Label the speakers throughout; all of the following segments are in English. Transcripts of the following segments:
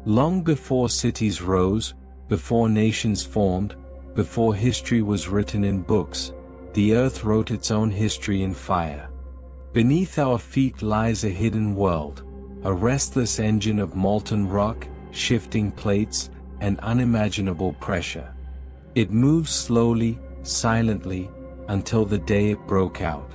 Speaker 1: Long before cities rose, before nations formed, before history was written in books, the earth wrote its own history in fire. Beneath our feet lies a hidden world, a restless engine of molten rock, shifting plates, and unimaginable pressure. It moves slowly, silently, until the day it broke out.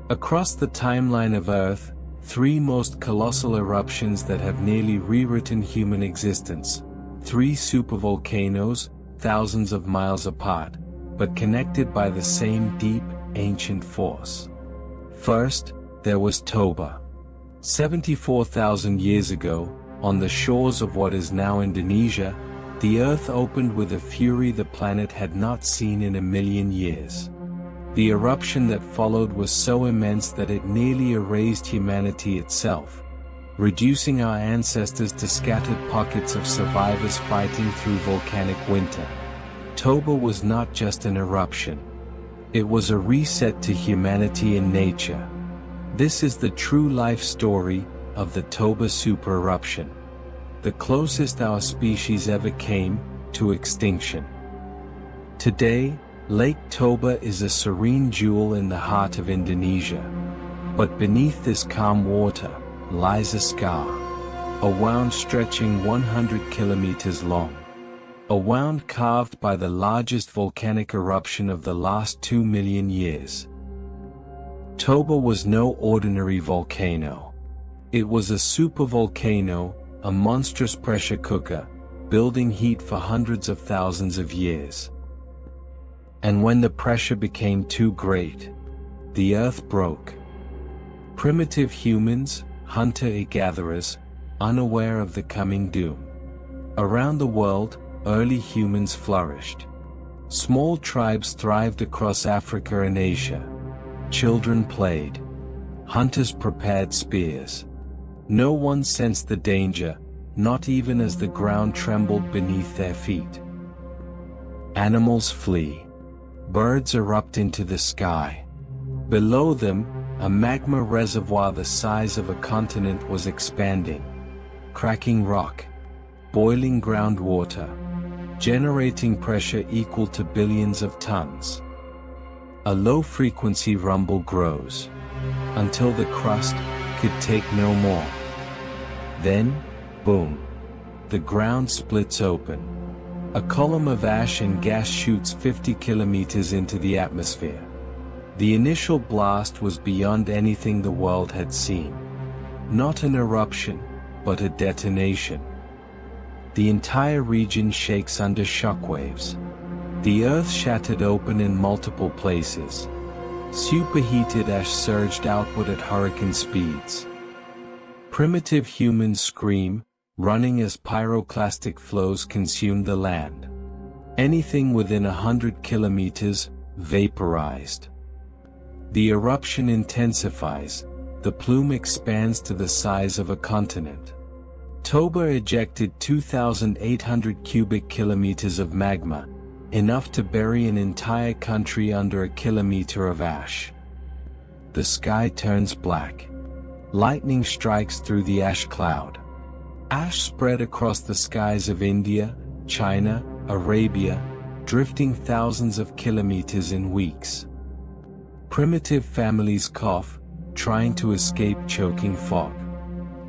Speaker 1: Across the timeline of Earth, three most colossal eruptions that have nearly rewritten human existence. Three supervolcanoes, thousands of miles apart, but connected by the same deep, ancient force. First, there was Toba. 74,000 years ago, on the shores of what is now Indonesia, the Earth opened with a fury the planet had not seen in a million years. The eruption that followed was so immense that it nearly erased humanity itself, reducing our ancestors to scattered pockets of survivors fighting through volcanic winter. Toba was not just an eruption. It was a reset to humanity and nature. This is the true life story of the Toba Supereruption, the closest our species ever came to extinction. Today, Lake Toba is a serene jewel in the heart of Indonesia. But beneath this calm water lies a scar, a wound stretching 100 kilometers long. A wound carved by the largest volcanic eruption of the last 2 million years. Toba was no ordinary volcano. It was a supervolcano, a monstrous pressure cooker, building heat for hundreds of thousands of years. And when the pressure became too great, the earth broke. Primitive humans, hunter-gatherers, unaware of the coming doom. Around the world, early humans flourished. Small tribes thrived across Africa and Asia. Children played. Hunters prepared spears. No one sensed the danger, not even as the ground trembled beneath their feet. Animals flee. Birds erupt into the sky. Below them, a magma reservoir the size of a continent was expanding, cracking rock, boiling groundwater, generating pressure equal to billions of tons. A low-frequency rumble grows, until the crust could take no more. Then, boom, the ground splits open. A column of ash and gas shoots 50 kilometers into the atmosphere. The initial blast was beyond anything the world had seen. Not an eruption, but a detonation. The entire region shakes under shockwaves. The earth shattered open in multiple places. Superheated ash surged outward at hurricane speeds. Primitive humans scream, running as pyroclastic flows consumed the land. Anything within 100 kilometers, vaporized. The eruption intensifies, the plume expands to the size of a continent. Toba ejected 2,800 cubic kilometers of magma, enough to bury an entire country under a kilometer of ash. The sky turns black. Lightning strikes through the ash cloud. Ash spread across the skies of India, China, Arabia, drifting thousands of kilometers in weeks. Primitive families cough, trying to escape choking fog.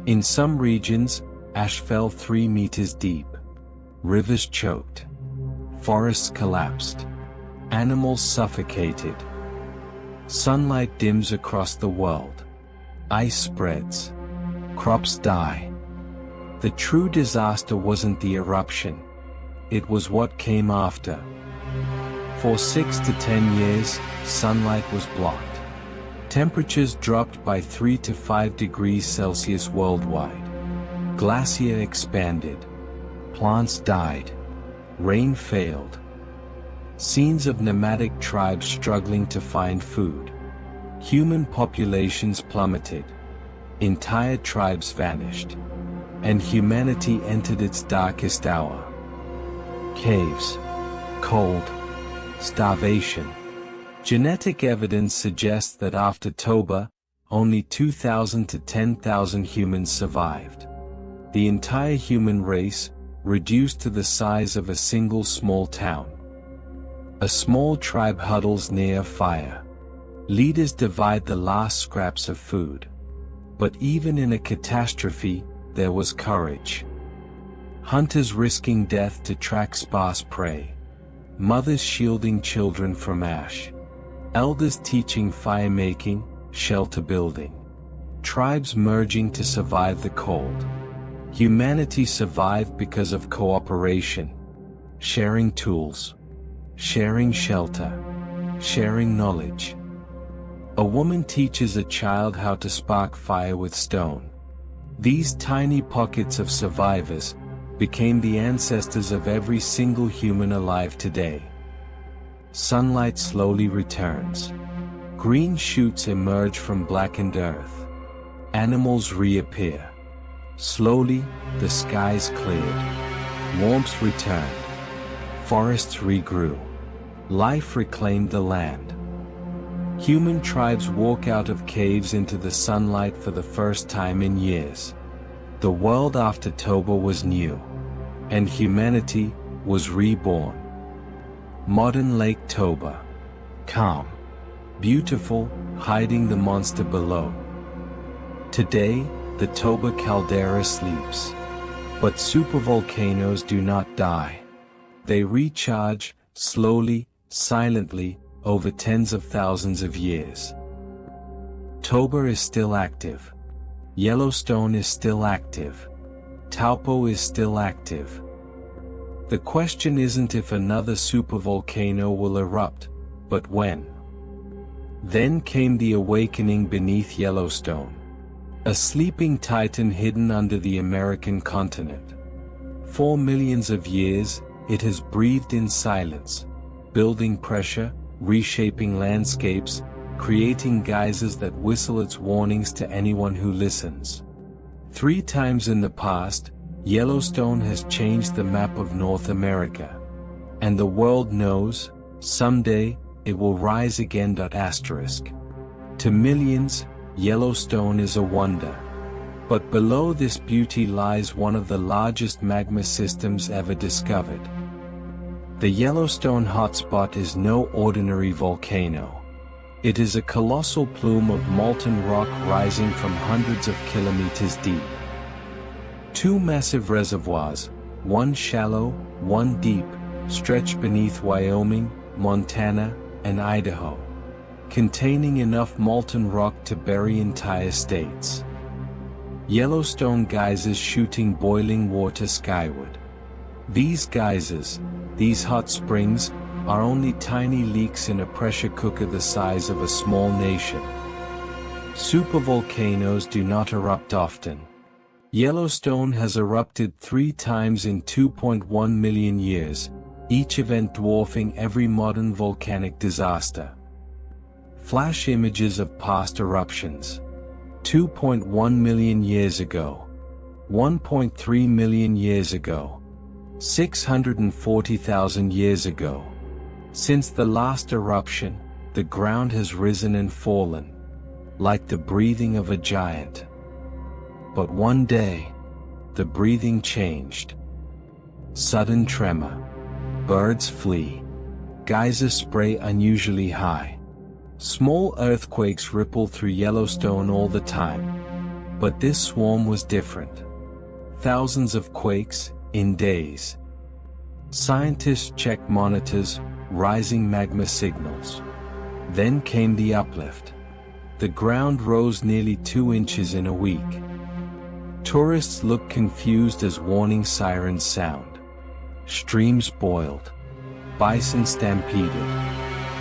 Speaker 1: In some regions, ash fell 3 meters deep. Rivers choked. Forests collapsed. Animals suffocated. Sunlight dims across the world. Ice spreads. Crops die. The true disaster wasn't the eruption. It was what came after. For 6 to 10 years, sunlight was blocked. Temperatures dropped by 3 to 5 degrees Celsius worldwide. Glacier expanded. Plants died. Rain failed. Scenes of nomadic tribes struggling to find food. Human populations plummeted. Entire tribes vanished. And humanity entered its darkest hour. Caves. Cold. Starvation. Genetic evidence suggests that after Toba, only 2,000 to 10,000 humans survived. the entire human race, reduced to the size of a single small town. A small tribe huddles near a fire. Leaders divide the last scraps of food. But even in a catastrophe, there was courage. Hunters risking death to track sparse prey. Mothers shielding children from ash. Elders teaching fire-making, shelter building. Tribes merging to survive the cold. Humanity survived because of cooperation. Sharing tools. Sharing shelter. Sharing knowledge. A woman teaches a child how to spark fire with stone. These tiny pockets of survivors became the ancestors of every single human alive today. Sunlight slowly returns. Green shoots emerge from blackened earth. Animals reappear. Slowly, the skies cleared. Warmth returned. Forests regrew. Life reclaimed the land. Human tribes walk out of caves into the sunlight for the first time in years. The world after Toba was new. And humanity was reborn. Modern Lake Toba. Calm. Beautiful, hiding the monster below. Today, the Toba caldera sleeps. But supervolcanoes do not die. They recharge, slowly, silently, over tens of thousands of years. Toba is still active. Yellowstone is still active. Taupo is still active. The question isn't if another supervolcano will erupt, but when. Then came the awakening beneath Yellowstone. A sleeping titan hidden under the American continent. For millions of years, it has breathed in silence, building pressure, reshaping landscapes, creating geysers that whistle its warnings to anyone who listens. 3 times in the past, Yellowstone has changed the map of North America. And the world knows, someday, it will rise again. To millions, Yellowstone is a wonder. But below this beauty lies one of the largest magma systems ever discovered. The Yellowstone hotspot is no ordinary volcano. It is a colossal plume of molten rock rising from hundreds of kilometers deep. 2 massive reservoirs, one shallow, one deep, stretch beneath Wyoming, Montana, and Idaho, containing enough molten rock to bury entire states. Yellowstone geysers shooting boiling water skyward. These geysers, these hot springs, are only tiny leaks in a pressure cooker the size of a small nation. Supervolcanoes do not erupt often. Yellowstone has erupted 3 times in 2.1 million years, each event dwarfing every modern volcanic disaster. Flash images of past eruptions. 2.1 million years ago. 1.3 million years ago. 640,000 years ago. Since the last eruption, the ground has risen and fallen, like the breathing of a giant. But one day, the breathing changed. Sudden tremor. Birds flee. Geysers spray unusually high. Small earthquakes ripple through Yellowstone all the time. But this swarm was different. Thousands of quakes, in days. Scientists checked monitors, rising magma signals. Then came the uplift. The ground rose nearly 2 inches in a week. Tourists looked confused as warning sirens sound. Streams boiled. Bison stampeded.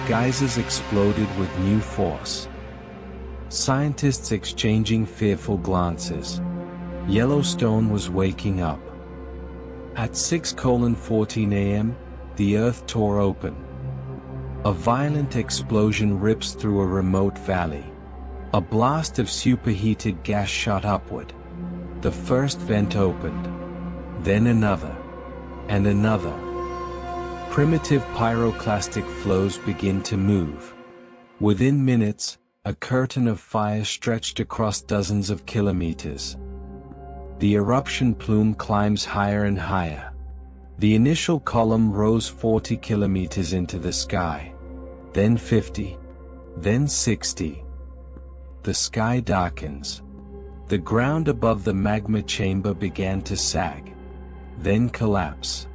Speaker 1: Geysers exploded with new force. Scientists exchanging fearful glances. Yellowstone was waking up. At 6:14 a.m., the earth tore open. A violent explosion rips through a remote valley. A blast of superheated gas shot upward. The first vent opened. Then another. And another. Primitive pyroclastic flows begin to move. Within minutes, a curtain of fire stretched across dozens of kilometers. The eruption plume climbs higher and higher. The initial column rose 40 kilometers into the sky. Then 50. Then 60. The sky darkens. The ground above the magma chamber began to sag. Then collapse.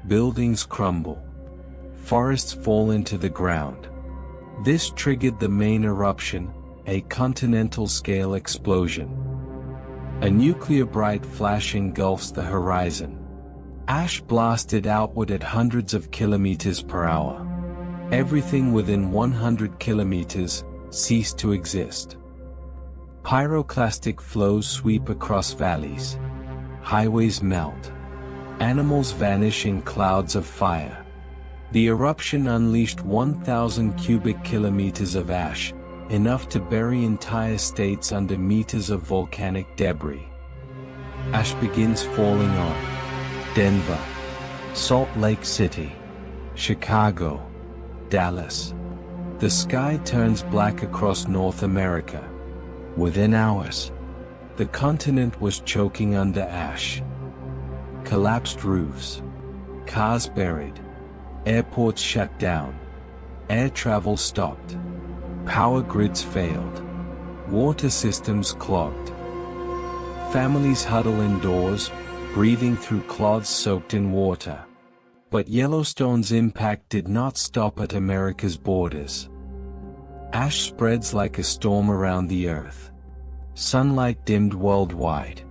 Speaker 1: Buildings crumble. Forests fall into the ground. This triggered the main eruption, a continental-scale explosion. A nuclear bright flash engulfs the horizon. Ash blasted outward at hundreds of kilometers per hour. Everything within 100 kilometers ceased to exist. Pyroclastic flows sweep across valleys. Highways melt. Animals vanish in clouds of fire. The eruption unleashed 1,000 cubic kilometers of ash, enough to bury entire states under meters of volcanic debris. Ash begins falling on Denver, Salt Lake City, Chicago, Dallas. The sky turns black across North America. Within hours, the continent was choking under ash. Collapsed roofs, cars buried, airports shut down, air travel stopped, power grids failed, water systems clogged. Families huddle indoors, breathing through cloths soaked in water. But Yellowstone's impact did not stop at America's borders. Ash spreads like a storm around the earth. Sunlight dimmed worldwide.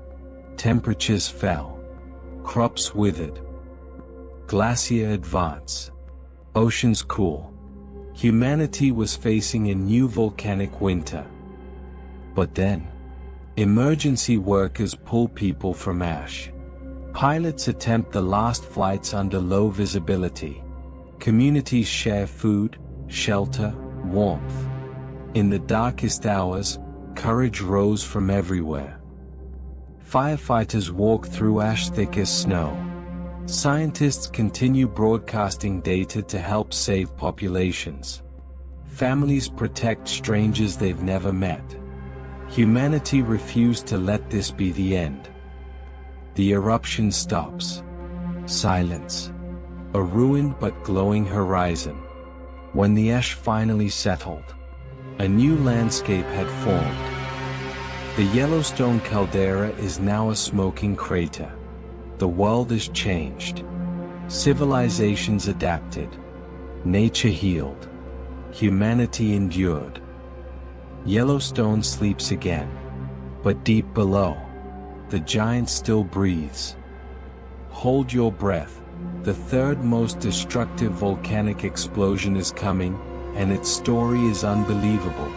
Speaker 1: Temperatures fell. Crops withered. Glaciers advance. Oceans cool. Humanity was facing a new volcanic winter. But then, emergency workers pull people from ash. Pilots attempt the last flights under low visibility. Communities share food, shelter, warmth. In the darkest hours, courage rose from everywhere. Firefighters walk through ash thick as snow. Scientists continue broadcasting data to help save populations. Families protect strangers they've never met. Humanity refused to let this be the end. The eruption stops. Silence. A ruined but glowing horizon. When the ash finally settled, a new landscape had formed. The Yellowstone caldera is now a smoking crater. The world is changed. Civilizations adapted. Nature healed. Humanity endured. Yellowstone sleeps again. But deep below, the giant still breathes. Hold your breath. The third most destructive volcanic explosion is coming, and its story is unbelievable.